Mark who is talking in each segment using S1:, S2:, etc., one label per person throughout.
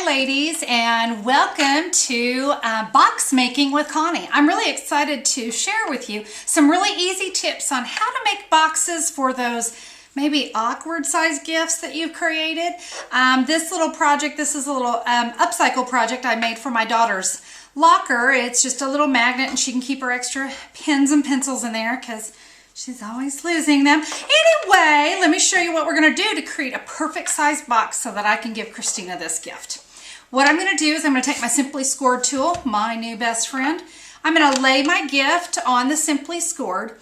S1: ladies, and welcome to box making with Connie. I'm really excited to share with you some really easy tips on how to make boxes for those maybe awkward size gifts that you've created. This little project, this is a little upcycle project I made for my daughter's locker. It's just a little magnet and she can keep her extra pens and pencils in there because she's always losing them. Anyway, let me show you what we're going to do to create a perfect size box so that I can give Christina this gift. What I'm going to do is I'm going to take my Simply Scored tool, my new best friend. I'm going to lay my gift on the Simply Scored,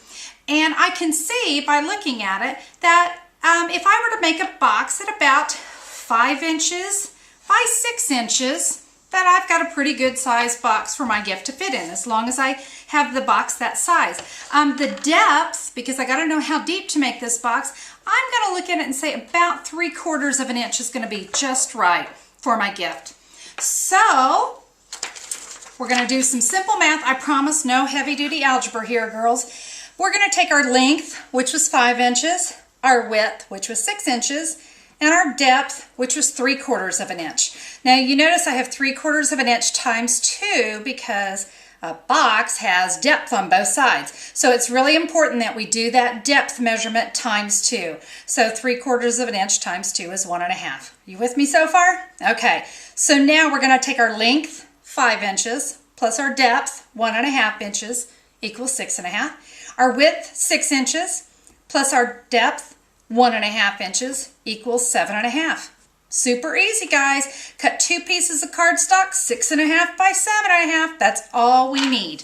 S1: and I can see by looking at it that if I were to make a box at about 5 inches by 6 inches, that I've got a pretty good size box for my gift to fit in, as long as I have the box that size. The depth, because I got to know how deep to make this box, I'm going to look at it and say about 3/4 of an inch is going to be just right for my gift. So we're going to do some simple math. I promise no heavy-duty algebra here, girls. We're going to take our length, which was 5 inches, our width, which was 6 inches, and our depth, which was 3/4 of an inch. Now you notice I have 3/4 of an inch times 2 because a box has depth on both sides. So it's really important that we do that depth measurement times 2. So 3/4 of an inch times 2 is 1.5. You with me so far? Okay, so now we're going to take our length, 5 inches, plus our depth, 1.5 inches, equals 6.5. Our width, 6 inches, plus our depth, 1.5 inches, equals 7.5. Super easy, guys. Cut 2 pieces of cardstock, 6.5 by 7.5. That's all we need.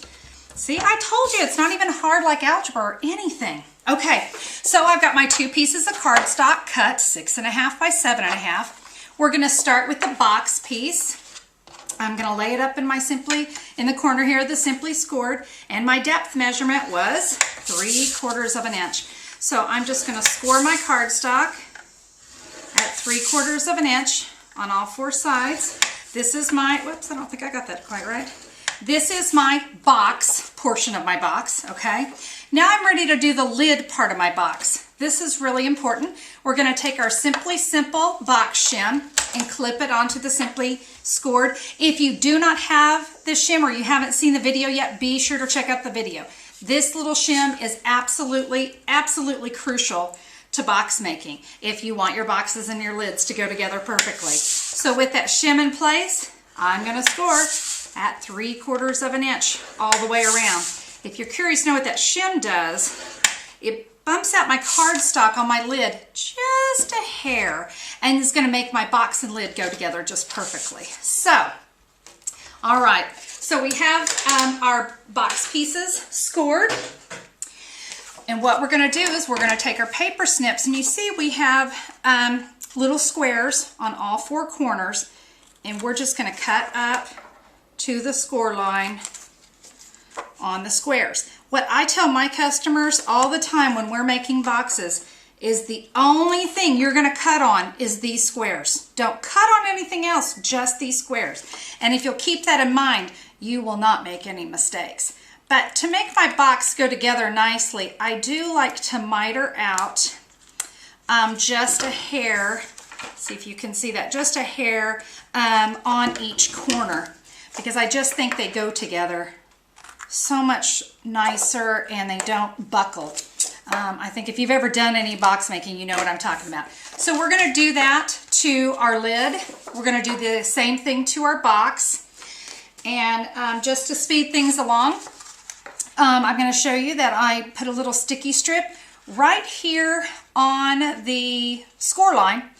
S1: See, I told you it's not even hard like algebra or anything. Okay, so I've got my 2 pieces of cardstock cut 6.5 by 7.5. We're going to start with the box piece. I'm going to lay it up in the corner here of the Simply Scored, and my depth measurement was 3/4 of an inch. So I'm just going to score my cardstock at 3/4 of an inch on all 4 sides. This is my, whoops, I don't think I got that quite right. This is my box, portion of my box, okay? Now I'm ready to do the lid part of my box. This is really important. We're going to take our Simply Simple box shim and clip it onto the Simply Scored. If you do not have this shim or you haven't seen the video yet, be sure to check out the video. This little shim is absolutely, absolutely crucial to box making if you want your boxes and your lids to go together perfectly. So with that shim in place, I'm going to score at 3/4 of an inch all the way around. If you're curious to know what that shim does, it bumps out my cardstock on my lid just a hair, and it's going to make my box and lid go together just perfectly. So, all right. So we have our box pieces scored, and what we're going to do is we're going to take our paper snips, and you see we have little squares on all 4 corners, and we're just going to cut up to the score line on the squares. What I tell my customers all the time when we're making boxes is the only thing you're going to cut on is these squares. Don't cut on anything else, just these squares. And if you'll keep that in mind, you will not make any mistakes. But to make my box go together nicely, I do like to miter out just a hair. See if you can see that, just a hair on each corner, because I just think they go together so much nicer and they don't buckle. I think if you've ever done any box making, you know what I'm talking about. So we're going to do that to our lid. We're going to do the same thing to our box. And just to speed things along, I'm going to show you that I put a little sticky strip right here on the score line,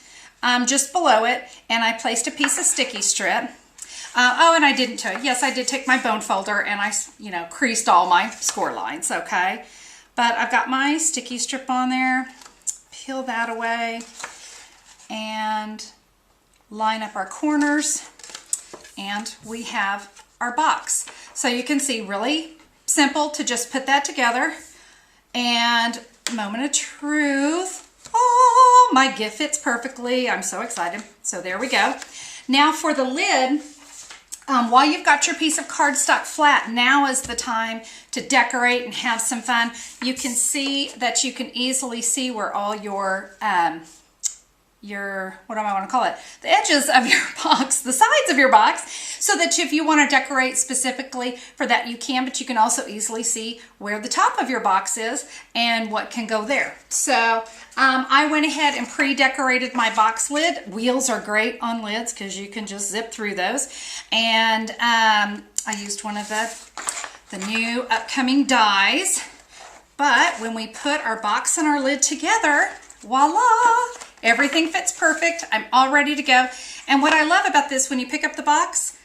S1: just below it, and I placed a piece of sticky strip. Oh, and I didn't tell you. Yes, I did take my bone folder and I, creased all my score lines, okay? But I've got my sticky strip on there. Peel that away and line up our corners, and we have our box. So you can see, really simple to just put that together. And moment of truth. Oh, my gift fits perfectly. I'm so excited. So there we go. Now for the lid, while you've got your piece of cardstock flat, now is the time to decorate and have some fun. You can see that you can easily see where all your what do I want to call it? The edges of your box, the sides of your box, so that if you want to decorate specifically for that, you can, but you can also easily see where the top of your box is and what can go there. So I went ahead and pre-decorated my box lid. Wheels are great on lids because you can just zip through those. And I used one of the new upcoming dies. But when we put our box and our lid together, voila, everything fits perfect. I'm all ready to go. And what I love about this, when you pick up the box,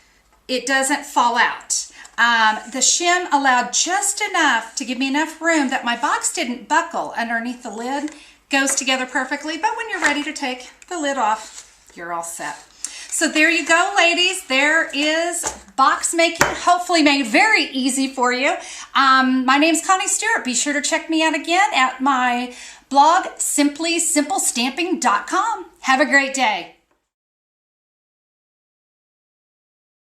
S1: it doesn't fall out. The shim allowed just enough to give me enough room that my box didn't buckle underneath the lid. Goes together perfectly, but when you're ready to take the lid off, you're all set. So there you go, ladies. There is box making, hopefully made very easy for you. My name's Connie Stewart. Be sure to check me out again at my blog, simplysimplestamping.com. Have a great day.